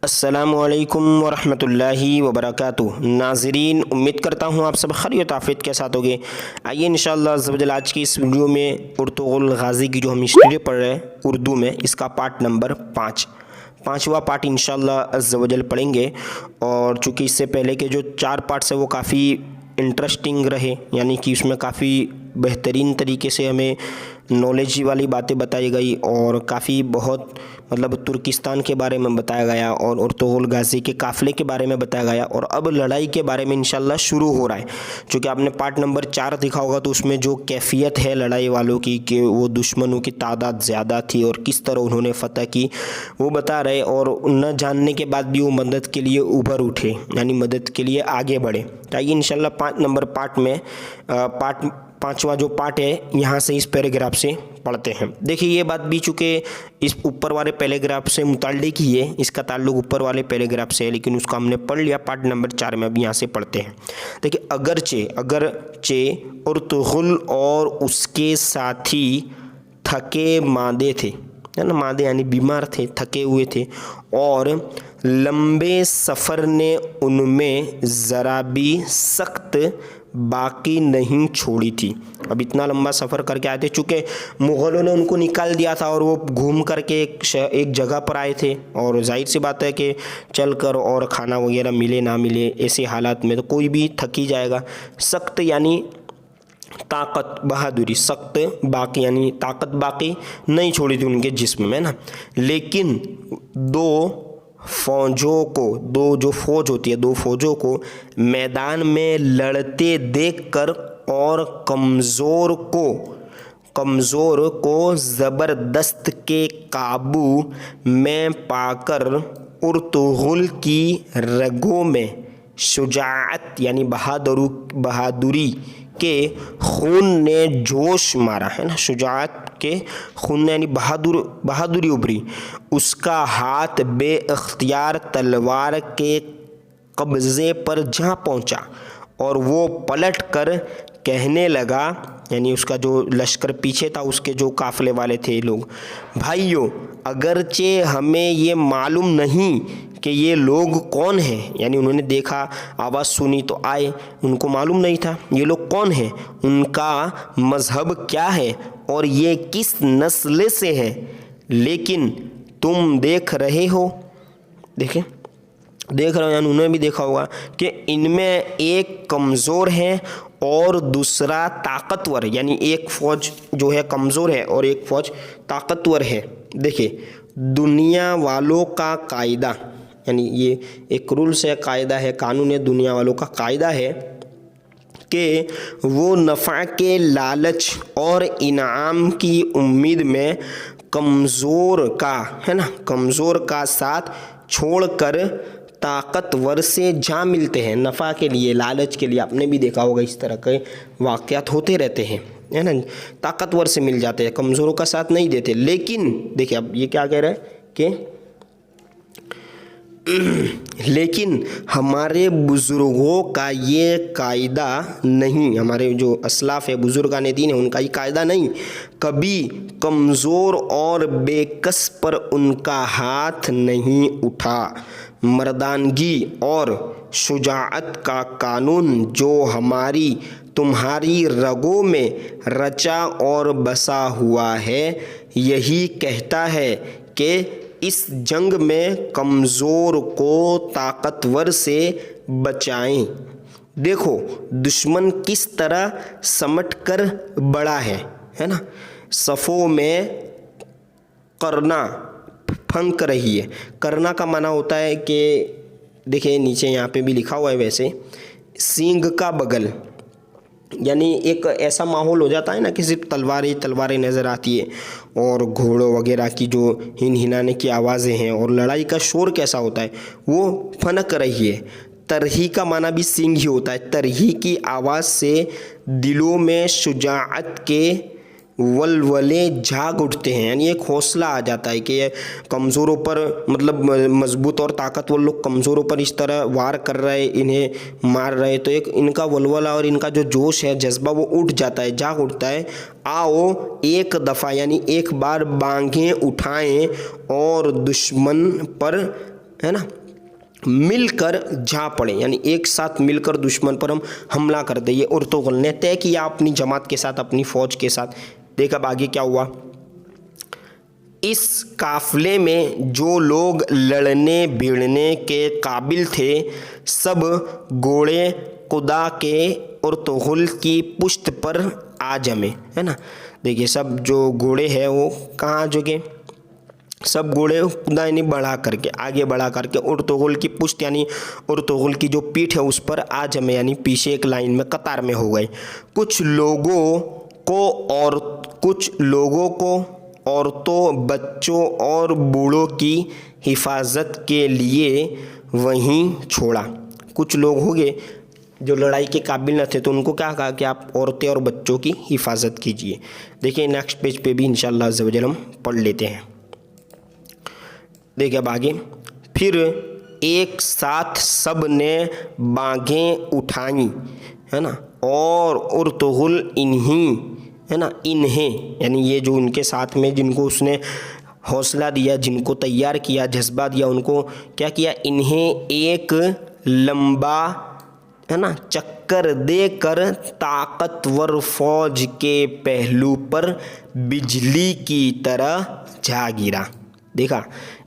अस्सलामुअलैकुम वरहमतुल्लाहि वबरकातुह। नाज़रीन, उम्मीद करता हूँ आप सब खैरियत आफियत के साथ होगे। आइए इंशाअल्लाह अज़्ज़ वजल आज की इस वीडियो में अर्तुगरुल गाज़ी की जो हम स्टडी पढ़ रहे हैं उर्दू में, इसका पार्ट नंबर 5वां पार्ट इंशाअल्लाह अज़्ज़ वजल पढ़ेंगे। और चूँकि इससे पहले के जो 4 पार्ट्स है वो काफ़ी इंटरेस्टिंग रहे, यानी कि उसमें काफ़ी बेहतरीन तरीके से हमें नॉलेज वाली बातें बताई गई और काफ़ी बहुत मतलब तुर्किस्तान के बारे में बताया गया और अर्तुगरुल गाज़ी के काफ़िले के बारे में बताया गया। और अब लड़ाई के बारे में इंशाल्लाह शुरू हो रहा है। चूँकि आपने पार्ट नंबर 4 देखा होगा तो उसमें जो कैफियत है लड़ाई वालों की कि वो दुश्मनों की तादाद ज़्यादा थी और किस तरह उन्होंने फ़तह की वो बता रहे, और न जानने के बाद भी वो मदद के लिए उभर उठे, यानी मदद के लिए आगे बढ़े। तो आइए इंशाल्लाह 5 नंबर पार्ट में पाँचवा जो पार्ट है यहाँ से इस पैराग्राफ से पढ़ते हैं। देखिए ये बात भी चूँकि इस ऊपर वाले पैराग्राफ से मुताल्लिक ही है, इसका ताल्लुक ऊपर वाले पैराग्राफ से है, लेकिन उसको हमने पढ़ लिया पार्ट नंबर 4 में। अब यहाँ से पढ़ते हैं। देखिए अगरचे अर्तुगरुल और उसके साथी थके मांदे थे, है ना, मांदे यानी बीमार थे, थके हुए थे, और लंबे सफ़र ने उनमें ज़रा भी सख्त बाकी नहीं छोड़ी थी। अब इतना लंबा सफ़र करके आए थे, चूँकि मुग़लों ने उनको निकाल दिया था और वो घूम करके एक जगह पर आए थे, और जाहिर सी बात है कि चल कर और खाना वगैरह मिले ना मिले ऐसे हालात में तो कोई भी थक ही जाएगा। सख्त यानी ताकत, बहादुरी, सख्त बाकी यानी ताकत बाकी नहीं छोड़ी थी उनके जिस्म में ना। लेकिन दो जो फौज होती है, 2 फौजों को मैदान में लड़ते देखकर और कमज़ोर को ज़बरदस्त के काबू में पाकर अर्तुगरुल की रगों में शुजाअत यानी बहादुरी के खून ने जोश मारा, है ना, शुजाअत के खून ने यानी बहादुरी उभरी। उसका हाथ बेअख्तियार तलवार के कब्ज़े पर जा पहुंचा और वो पलट कर कहने लगा, यानी उसका जो लश्कर पीछे था, उसके जो काफ़िले वाले थे लोग, भाइयों, अगरचे हमें ये मालूम नहीं कि ये लोग कौन हैं, यानी उन्होंने देखा, आवाज़ सुनी तो आए, उनको मालूम नहीं था ये लोग कौन हैं, उनका मज़हब क्या है और ये किस नस्ल से है, लेकिन तुम देख रहे हो, देख रहे हो, यानी उन्होंने भी देखा होगा कि इनमें एक कमज़ोर है और दूसरा ताकतवर, यानी एक फ़ौज जो है कमज़ोर है और एक फ़ौज ताकतवर है। देखिए दुनिया वालों का कायदा, यानी ये एक रूल्स है, कायदा है, कानून है, दुनिया वालों का कायदा है कि वो नफ़ा के लालच और इनाम की उम्मीद में कमज़ोर का, है ना, कमज़ोर का साथ छोड़कर ताकतवर से जा मिलते हैं। नफ़ा के लिए, लालच के लिए, आपने भी देखा होगा इस तरह के वाक़यात होते रहते हैं, है ना, ताकतवर से मिल जाते हैं, कमज़ोरों का साथ नहीं देते। लेकिन देखिए अब ये क्या कह रहा है कि लेकिन हमारे बुज़ुर्गों का ये कायदा नहीं, हमारे जो असलाफ़ है, बुज़ुर्गान दीन है, उनका ये कायदा नहीं, कभी कमज़ोर और बेकस पर उनका हाथ नहीं उठा। मर्दानगी और शुजाअत का कानून जो हमारी तुम्हारी रगों में रचा और बसा हुआ है, यही कहता है कि इस जंग में कमज़ोर को ताकतवर से बचाएं। देखो दुश्मन किस तरह समट कर बड़ा है ना, सफ़ों में करना फंक रही है। करना का माना होता है कि देखिए नीचे यहाँ पे भी लिखा हुआ है, वैसे सींग का बगल, यानी एक ऐसा माहौल हो जाता है ना कि सिर्फ तलवारें नज़र आती है और घोड़ों वगैरह की जो हिनहिनाने की आवाज़ें हैं, और लड़ाई का शोर कैसा होता है, वो फनक रही है। तरही का माना भी सींग ही होता है। तरही की आवाज़ से दिलों में शुजाअत के वलवले जाग उठते हैं, यानी एक हौसला आ जाता है कि कमज़ोरों पर, मतलब मजबूत और ताकतवर लोग कमज़ोरों पर इस तरह वार कर रहे, इन्हें मार रहे, तो एक इनका वलवला और इनका जो जोश है, जज्बा, वो उठ जाता है, जाग उठता है। आओ एक दफ़ा यानी एक बार बांगें उठाएं और दुश्मन पर है ना, मिलकर जा पड़े, यानी एक साथ मिलकर दुश्मन पर हम हमला कर दे। ये अर्तुगरुल ने तय किया अपनी जमात के साथ, अपनी फ़ौज के साथ। देख अब आगे क्या हुआ। इस काफिले में जो लोग लड़ने भिड़ने के काबिल थे सब घोड़े कुदा के अर्तुगरुल की पुश्त पर आ जमे, है ना। देखिए सब जो घोड़े हैं वो कहाँ जगे, सब घोड़े खुदा यानी बढ़ा करके, आगे बढ़ा करके अर्तुगरुल की पुश्त यानी अर्तुगरुल की जो पीठ है उस पर आ जमे, यानी पीछे एक लाइन में कतार में हो गए। कुछ लोगों को औरतों, बच्चों और बूढ़ों की हिफाजत के लिए वहीं छोड़ा। कुछ लोग हो गए जो लड़ाई के काबिल न थे, तो उनको क्या कहा कि आप औरतें और बच्चों की हिफाजत कीजिए। देखिए नेक्स्ट पेज पे भी इंशाअल्लाह अज़्ज़ व जल हम पढ़ लेते हैं। देखिए अब आगे, फिर एक साथ सब ने बागें उठाई, है ना, और अर्तुगरुल इन्हें यानी ये जो उनके साथ में जिनको उसने हौसला दिया, जिनको तैयार किया, जज्बा दिया, उनको क्या किया, इन्हें एक लंबा, है ना, चक्कर देकर ताकतवर फौज के पहलू पर बिजली की तरह जा गिरा। देखा,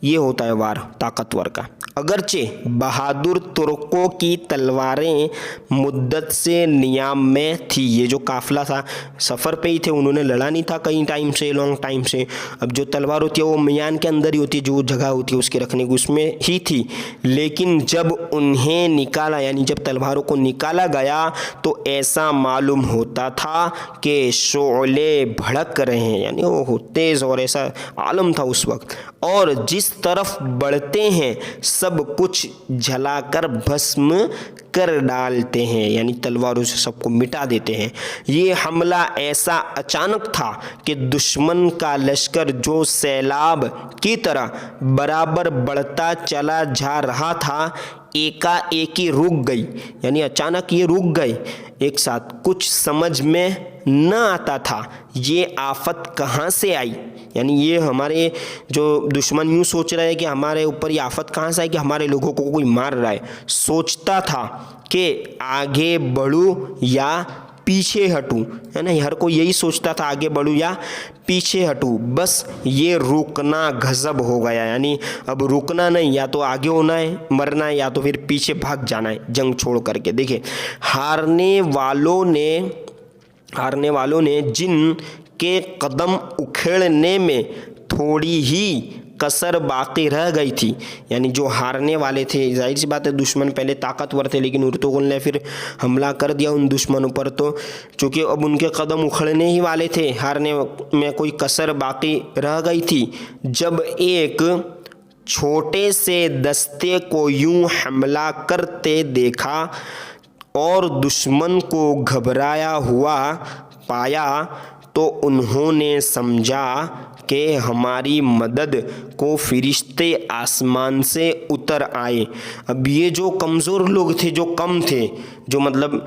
ये होता है वार ताकतवर का। अगरचे बहादुर तुर्कों की तलवारें मुद्दत से नियाम में थी। ये जो काफिला था सफ़र पे ही थे, उन्होंने लड़ा नहीं था कई टाइम से, लॉन्ग टाइम से। अब जो तलवार होती है वो मियान के अंदर ही होती है, जो जगह होती है उसके रखने की, उसमें ही थी। लेकिन जब उन्हें निकाला, यानी जब तलवारों को निकाला गया तो ऐसा मालूम होता था कि शोले भड़क रहे हैं, यानी वो तेज़ और ऐसा आलम था उस वक्त। और जिस तरफ बढ़ते हैं सब कुछ जलाकर भस्म कर डालते हैं, यानी तलवारों से सबको मिटा देते हैं। ये हमला ऐसा अचानक था कि दुश्मन का लश्कर जो सैलाब की तरह बराबर बढ़ता चला जा रहा था एकाएक ही रुक गई, यानी अचानक ये रुक गए एक साथ। कुछ समझ में न आता था ये आफत कहाँ से आई, यानी ये हमारे जो दुश्मन यूँ सोच रहे हैं कि हमारे ऊपर ये आफत कहाँ से आई कि हमारे लोगों को कोई मार रहा है। सोचता था कि आगे बढ़ूँ या पीछे हटूँ, है ना, हर कोई यही सोचता था, आगे बढ़ूँ या पीछे हटूँ। बस ये रुकना गज़ब हो गया, यानी अब रुकना नहीं, या तो आगे होना है मरना है, या तो फिर पीछे भाग जाना है जंग छोड़ करके। देखिए हारने वालों ने जिन के कदम उखेड़ने में थोड़ी ही कसर बाकी रह गई थी, यानी जो हारने वाले थे, जाहिर सी बात है दुश्मन पहले ताकतवर थे, लेकिन अर्तुगरुल ने फिर हमला कर दिया उन दुश्मनों पर, तो चूँकि अब उनके कदम उखड़ने ही वाले थे, हारने में कोई कसर बाकी रह गई थी। जब एक छोटे से दस्ते को यूं हमला करते देखा और दुश्मन को घबराया हुआ पाया तो उन्होंने समझा कि हमारी मदद को फरिश्ते आसमान से उतर आए। अब ये जो कमज़ोर लोग थे, जो कम थे, जो मतलब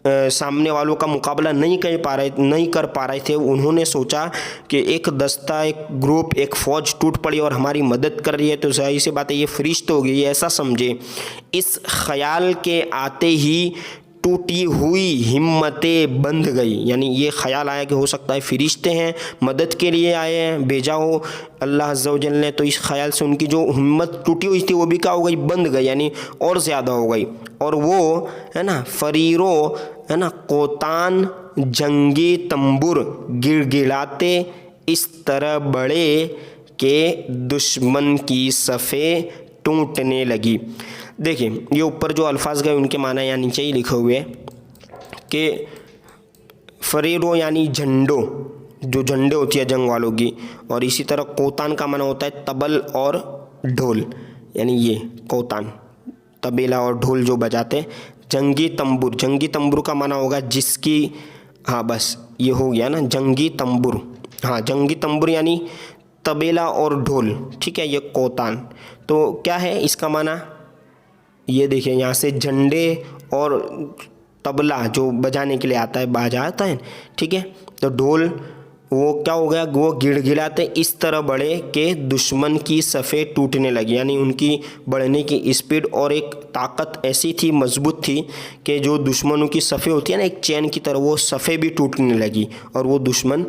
सामने वालों का मुकाबला नहीं कर पा रहे थे, उन्होंने सोचा कि एक दस्ता, एक ग्रुप, एक फ़ौज टूट पड़ी और हमारी मदद कर रही है, तो जाहिर सी बात है ये फरिश्ते हो गए, ये ऐसा समझे। इस ख्याल के आते ही टूटी हुई हिम्मतें बंध गई, यानी ये ख्याल आया कि हो सकता है फरिश्ते हैं, मदद के लिए आए हैं, भेजा हो अल्लाह अज़्ज़ व जल ने। तो इस ख्याल से उनकी जो हिम्मत टूटी हुई थी वो भी क्या हो गई, बंध गई, यानी और ज़्यादा हो गई। और वो, है ना, फरीरो, है ना, कोतान, जंगी तंबुर गिड़गिड़ाते इस तरह बढ़े कि दुश्मन की सफ़ें टूटने लगी। देखिए ये ऊपर जो अल्फाज गए उनके माना यहाँ नीचे ही लिखे हुए कि फरीरो यानी झंडों, जो झंडे होती है जंग वालों की, और इसी तरह कोतान का माना होता है तबल और ढोल, यानी ये कोतान तबेला और ढोल जो बजाते। जंगी तंबुर का माना होगा जिसकी, हाँ बस ये हो गया ना, जंगी तंबुर, हाँ जंगी तंबुर यानी तबेला और ढोल, ठीक है, ये कोतान। तो क्या है इसका माना, ये देखिए यहाँ से झंडे और तबला जो बजाने के लिए आता है, बाजा आता है, ठीक है, तो ढोल वो क्या हो गया, वो गिड़गिड़ाते इस तरह बढ़े कि दुश्मन की सफ़े टूटने लगी, यानी उनकी बढ़ने की स्पीड और एक ताकत ऐसी थी, मजबूत थी कि जो दुश्मनों की सफ़े होती है ना एक चैन की तरह, वो सफ़े भी टूटने लगी और वो दुश्मन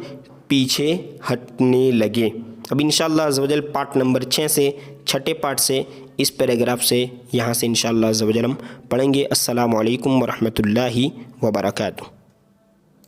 पीछे हटने लगे। अब इंशाअल्लाह अज़्ज़वजल पार्ट नंबर 6 से, छठे पार्ट से, इस पैराग्राफ से यहाँ से इंशाअल्लाह अज़्ज़वजल हम पढ़ेंगे। अस्सलामु अलैकुम वरहमतुल्लाहि वबरकातुहू।